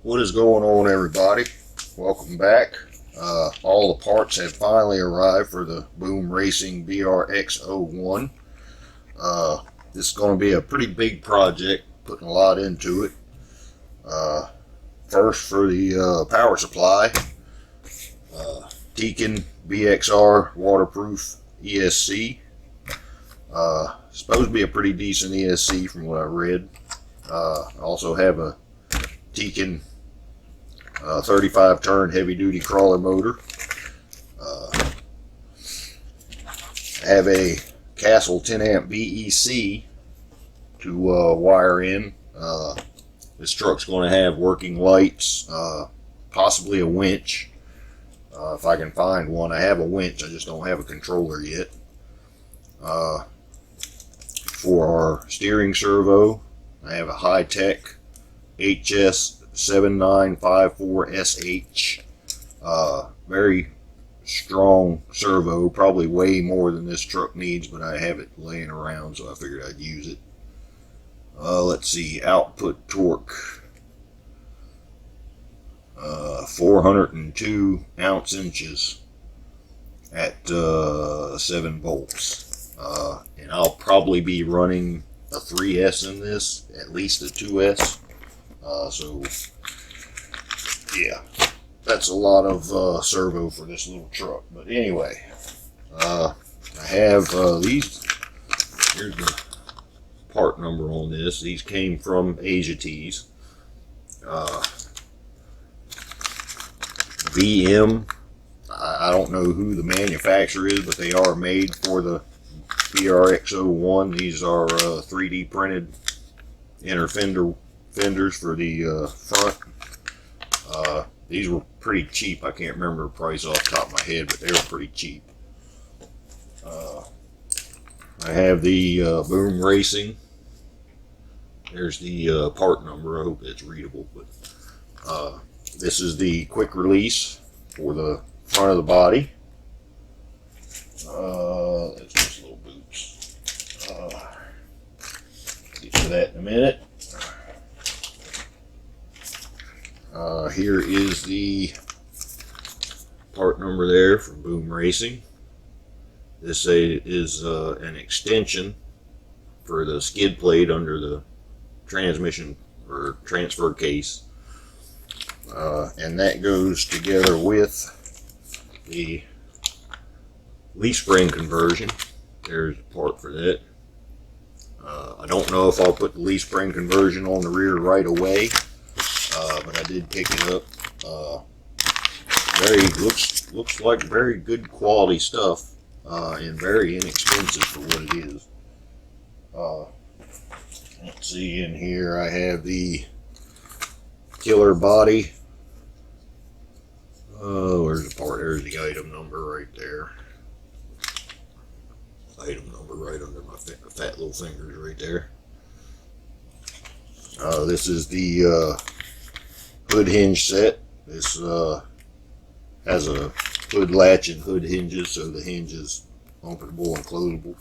What is going on, everybody? Welcome back. All the parts have finally arrived for the Boom Racing BRX01. This is going to be a pretty big project, putting a lot into it. First, for the power supply, Tekin BXR waterproof ESC. Supposed to be a pretty decent ESC from what I read. I also have a Tekin 35 turn heavy duty crawler motor. I have a Castle 10 amp BEC to wire in. This truck's going to have working lights, possibly a winch if I can find one. I have a winch, I just don't have a controller yet. For our steering servo, I have a high-tech HS7954SH. Very strong servo, probably way more than this truck needs, but I have it laying around, so I figured I'd use it. Let's see, output torque, 402 ounce-inches at 7 volts. And I'll probably be running a 3S in this, at least a 2S. So, yeah, that's a lot of servo for this little truck. But anyway, I have these. Here's the part number on this. These came from Asia Tees. VM. I don't know who the manufacturer is, but they are made for the BRX01. These are 3D printed inner fenders for the front. These were pretty cheap. I can't remember the price off the top of my head, but they were pretty cheap. I have the Boom Racing. There's the part number. I hope it's readable, but this is the quick release for the front of the body. That's just little boots. Get to that in a minute. Here is the part number there from Boom Racing. This is an extension for the skid plate under the transmission or transfer case. And that goes together with the leaf spring conversion. There's a part for that. I don't know if I'll put the leaf spring conversion on the rear right away, but I did pick it up. Looks like very good quality stuff, and very inexpensive for what it is. Let's see, in here I have the killer body. Where's the part? There's the item number right there. Item number right under my fat little fingers right there. This is the hood hinge set. This has a hood latch and hood hinges, so the hinge is openable and closable.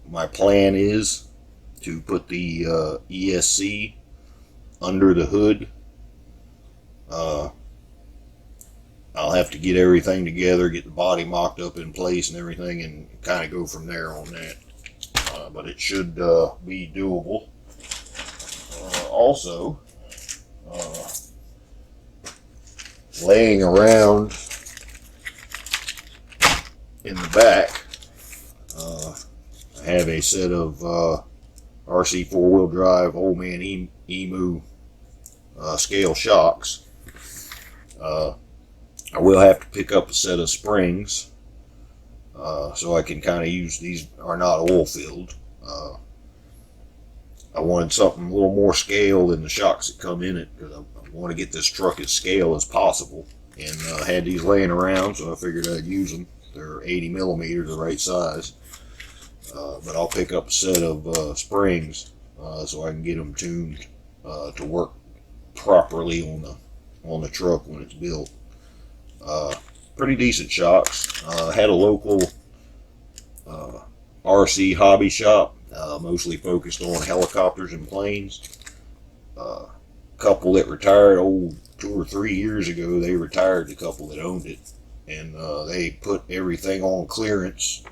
My plan is to put the ESC under the hood. I'll have to get everything together, get the body mocked up in place and everything, and kind of go from there on that. But it should be doable. Also, laying around in the back, I have a set of RC 4-wheel drive Old Man Emu scale shocks. I will have to pick up a set of springs, so I can kind of use these. Are not oil filled. I wanted something a little more scale than the shocks that come in it, because I want to get this truck as scale as possible. And I had these laying around, so I figured I'd use them. They're 80 millimeters, the right size. But I'll pick up a set of springs so I can get them tuned to work properly on the truck when it's built. Pretty decent shocks. Had a local RC hobby shop, mostly focused on helicopters and planes. couple that retired 2 or 3 years ago. They retired, the couple that owned it, and they put everything on clearance,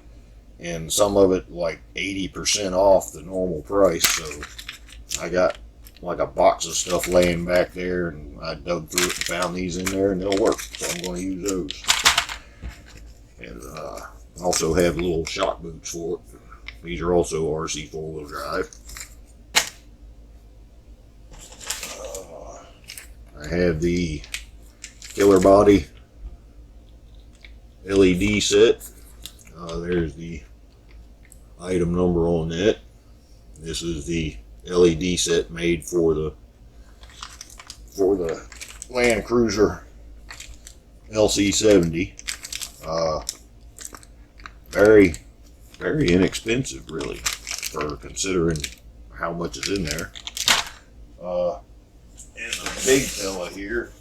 and some of it like 80% off the normal price. So I got like a box of stuff laying back there, and I dug through it and found these in there, and they'll work. So I'm going to use those. And also have little shock boots for it. These are also RC 4-wheel drive. I have the Killer Body LED set. There's the item number on that. This is the LED set made for the Land Cruiser LC70. Very, very inexpensive, really, for considering how much is in there. And the big fella here,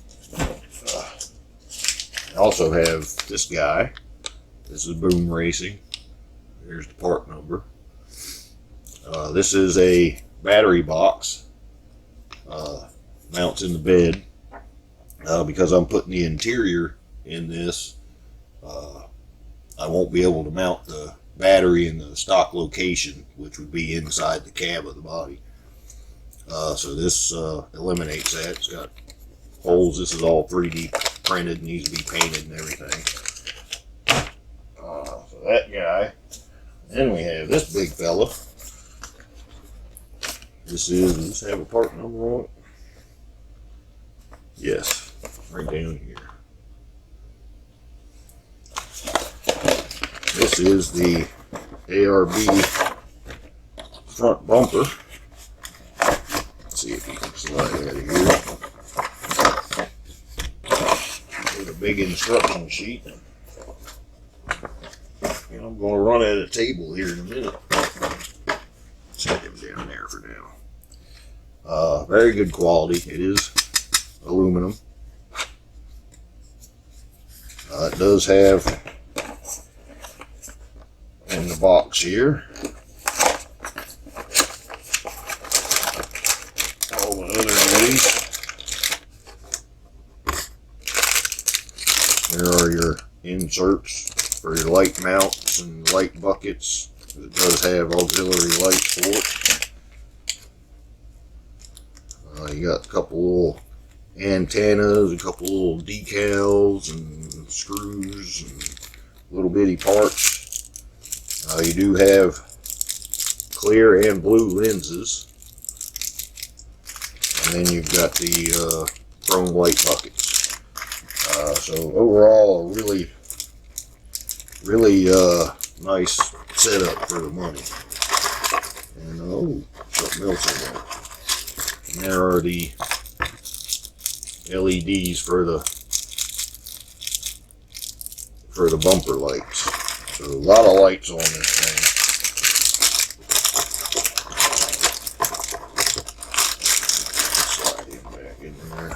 I also have this guy. This is Boom Racing. Here's the part number. This is a battery box. Mounts in the bed. Because I'm putting the interior in this, I won't be able to mount the battery in the stock location, which would be inside the cab of the body. So this eliminates that. It's got holes. This is all 3D printed, needs to be painted and everything. So that guy. Then we have this big fella. Does this have a part number on it? Yes, right down here. This is the ARB front bumper. Let's see if you can slide out of here. With a big instruction sheet. And I'm going to run at a table here in a minute. Set him down there for now. Very good quality. It is aluminum. It does have in the box here all the other goodies. There are your inserts for your light mounts and light buckets. It does have auxiliary lights for it. You got a couple little antennas, a couple little decals and screws and little bitty parts. You do have clear and blue lenses. And then you've got the chrome light buckets. So overall, a really nice setup for the money. And something else in there. And there are the LEDs for the bumper lights. So a lot of lights on this thing. Slide him back in there.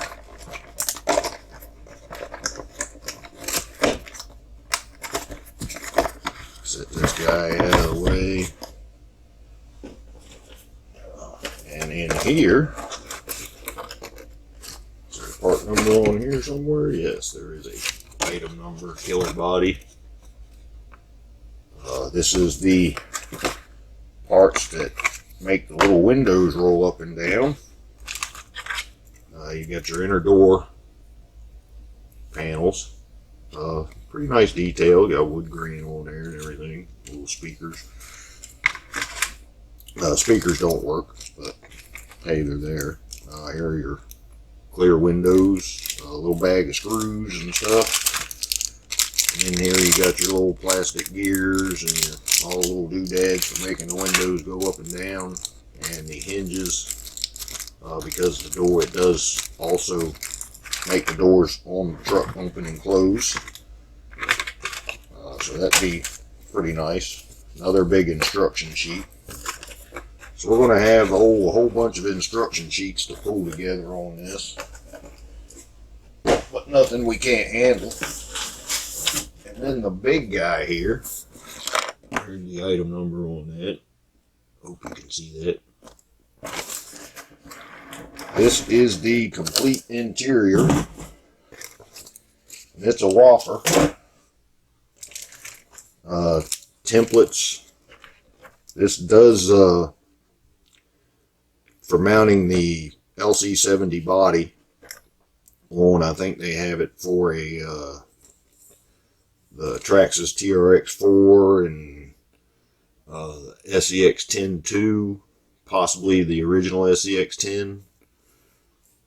Set this guy out of the way. And in here, is there a part number on here somewhere? Yes, there is a item number, Killer Body. This is the parts that make the little windows roll up and down. You got your inner door panels. Pretty nice detail. Got wood grain on there and everything. Little speakers. Speakers don't work, but hey, they're there. Here are your clear windows. A little bag of screws and stuff. And in here you got your little plastic gears and all the little doodads for making the windows go up and down, and the hinges, because the door, it does also make the doors on the truck open and close. So that'd be pretty nice. Another big instruction sheet. So we're going to have a whole bunch of instruction sheets to pull together on this, but nothing we can't handle. And then the big guy here, here's the item number on that. Hope you can see that. This is the complete interior. It's a whopper. Templates. This does, for mounting the LC70 body on, I think they have it for a, the Traxxas TRX4 and the SEX10-2, possibly the original SEX10,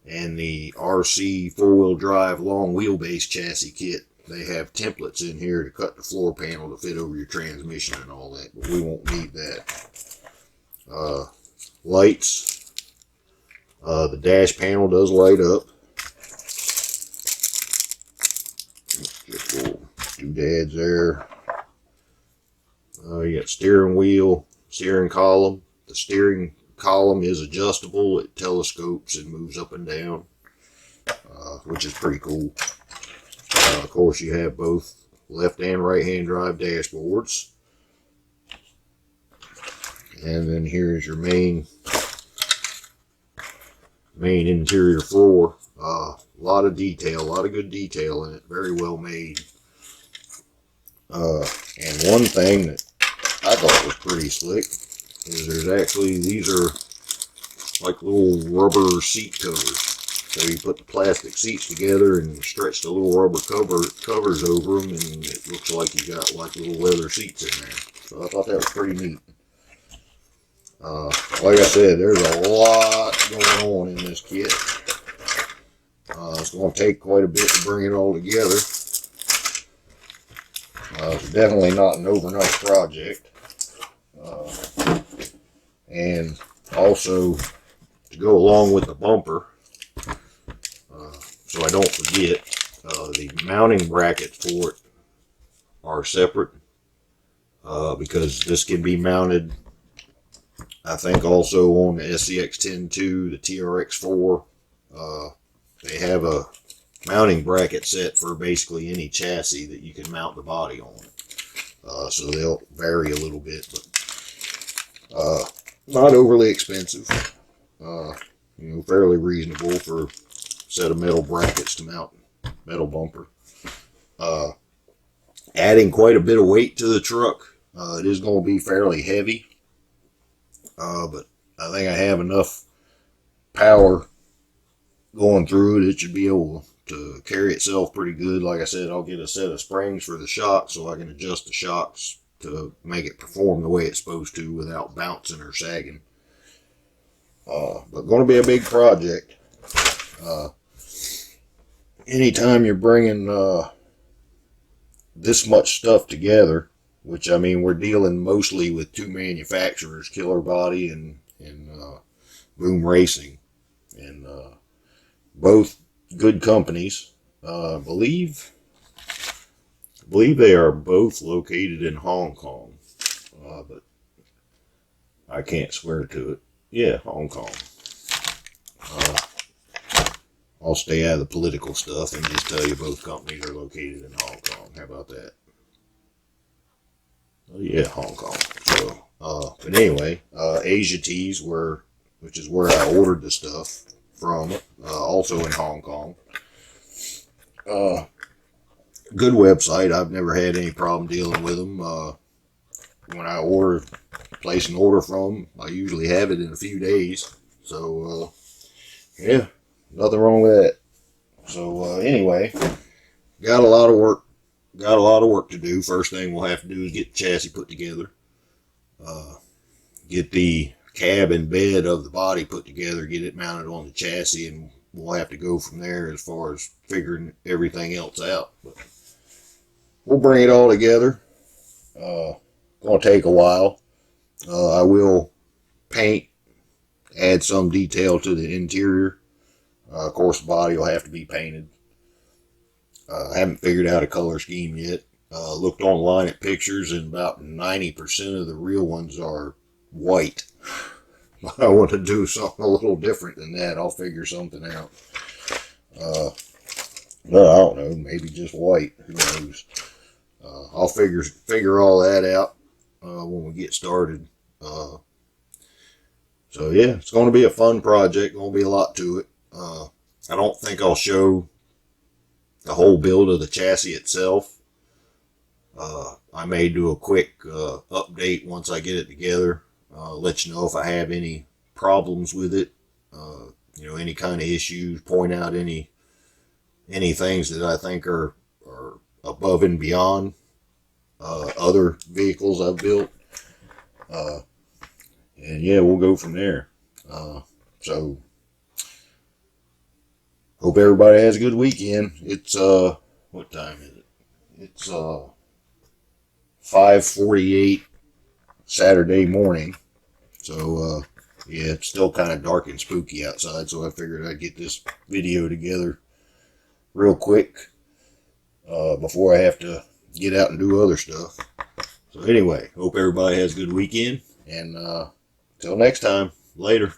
and the RC four-wheel drive long wheelbase chassis kit. They have templates in here to cut the floor panel to fit over your transmission and all that, but we won't need that. Lights. The dash panel does light up. Just little doodads there. You got steering wheel, steering column. The steering column is adjustable. It telescopes and moves up and down, which is pretty cool. Of course, you have both left and right hand drive dashboards. And then here's your main interior floor. A lot of detail, a lot of good detail in it. Very well made. And one thing that I thought was pretty slick is there's actually, these are like little rubber seat covers. So you put the plastic seats together and stretch the little rubber covers over them, and it looks like you got like little leather seats in there. So I thought that was pretty neat. Like I said, there's a lot going on in this kit. It's going to take quite a bit to bring it all together. It's definitely not an overnight project. And also, to go along with the bumper, so I don't forget, the mounting brackets for it are separate, because this can be mounted, I think, also on the SEX10-2, the TRX4. They have a mounting bracket set for basically any chassis that you can mount the body on. So they'll vary a little bit, but not overly expensive. Fairly reasonable for a set of metal brackets to mount metal bumper. Adding quite a bit of weight to the truck. It is going to be fairly heavy, but I think I have enough power going through it. It should be able to carry itself pretty good. Like I said, I'll get a set of springs for the shocks so I can adjust the shocks to make it perform the way it's supposed to without bouncing or sagging. But going to be a big project. Anytime you're bringing this much stuff together, which, I mean, we're dealing mostly with two manufacturers, Killer Body and Boom Racing, and both good companies. I believe they are both located in Hong Kong, but I can't swear to it. Yeah, Hong Kong. I'll stay out of the political stuff and just tell you both companies are located in Hong Kong. How about that? Oh yeah, Hong Kong. So, but anyway, Asia Tees, which is where I ordered the stuff from, also in Hong Kong. Good website. I've never had any problem dealing with them. When I place an order from them, I usually have it in a few days. So, yeah, nothing wrong with that. So, anyway, got a lot of work to do. First thing we'll have to do is get the chassis put together. Get the cab and bed of the body put together, get it mounted on the chassis, and we'll have to go from there as far as figuring everything else out. But we'll bring it all together. Gonna take a while. I will paint, add some detail to the interior. Of course, the body will have to be painted. I haven't figured out a color scheme yet. Looked online at pictures, and about 90% of the real ones are white. I want to do something a little different than that. I'll figure something out. But I don't know, maybe just white. Who knows? I'll figure all that out when we get started. So yeah, it's going to be a fun project. Going to be a lot to it. I don't think I'll show the whole build of the chassis itself. I may do a quick update once I get it together. Let you know if I have any problems with it. Any kind of issues. Point out any things that I think are above and beyond other vehicles I've built. And yeah, we'll go from there. So hope everybody has a good weekend. It's what time is it? It's 5:48 Saturday morning. So yeah, it's still kind of dark and spooky outside, so I figured I'd get this video together real quick before I have to get out and do other stuff. So anyway, hope everybody has a good weekend, and till next time, later.